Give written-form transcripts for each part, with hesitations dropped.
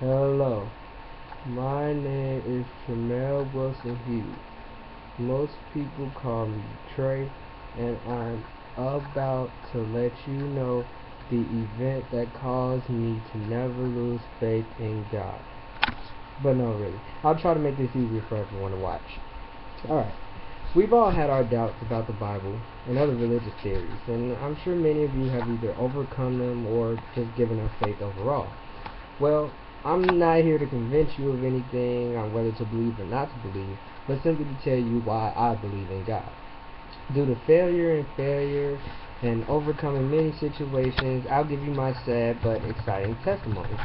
Hello, my name is Tremel Wilson Hughes. Most people call me Trey, and I'm about to let you know the event that caused me to never lose faith in God. But no, really. I'll try to make this easier for everyone to watch. Alright. We've all had our doubts about the Bible and other religious theories, and I'm sure many of you have either overcome them or just given up faith overall. Well, I'm not here to convince you of anything on whether to believe or not to believe, but simply to tell you why I believe in God. Due to failure and overcoming many situations, I'll give you my sad but exciting testimony.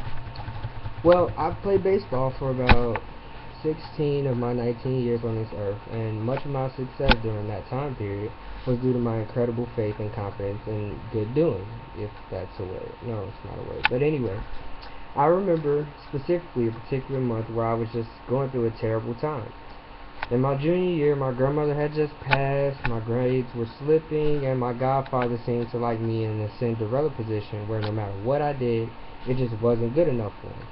Well, I've played baseball for about 16 of my 19 years on this earth, and much of my success during that time period was due to my incredible faith and confidence in good doing, if that's a word. No, it's not a word. But anyway, I remember specifically a particular month where I was just going through a terrible time. In my junior year, my grandmother had just passed, my grades were slipping, and my godfather seemed to like me in a Cinderella position where no matter what I did, it just wasn't good enough for him.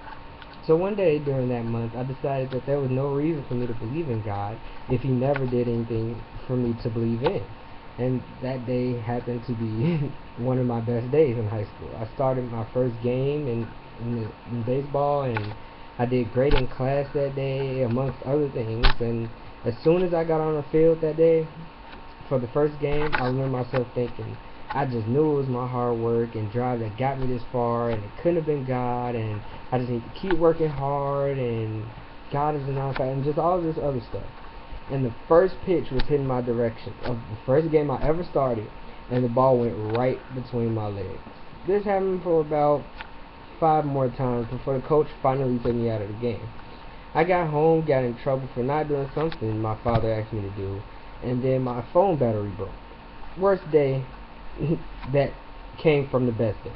So one day during that month, I decided that there was no reason for me to believe in God if He never did anything for me to believe in. And that day happened to be one of my best days in high school. I started my first game in baseball, and I did great in class that day, amongst other things. And as soon as I got on the field that day for the first game, I remember myself thinking, I just knew it was my hard work and drive that got me this far, and it couldn't have been God, and I just need to keep working hard, and God is enough, and just all this other stuff. And the first pitch was hitting my direction of the first game I ever started, and the ball went right between my legs. This happened for about 5 more times before the coach finally took me out of the game. I got home, got in trouble for not doing something my father asked me to do, and then my phone battery broke. Worst day that came from the best day.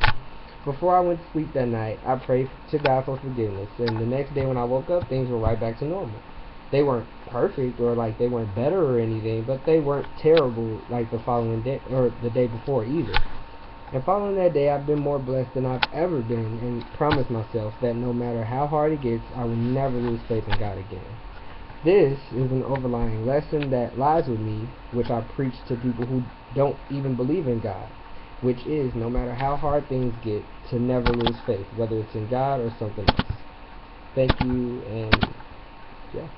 Before I went to sleep that night, I prayed to God for forgiveness, and the next day when I woke up, things were right back to normal. They weren't perfect or like they weren't better or anything, but they weren't terrible like the following day or the day before either. And following that day, I've been more blessed than I've ever been, and promised myself that no matter how hard it gets, I will never lose faith in God again. This is an overlying lesson that lies with me, which I preach to people who don't even believe in God, which is no matter how hard things get, to never lose faith, whether it's in God or something else. Thank you, and yeah.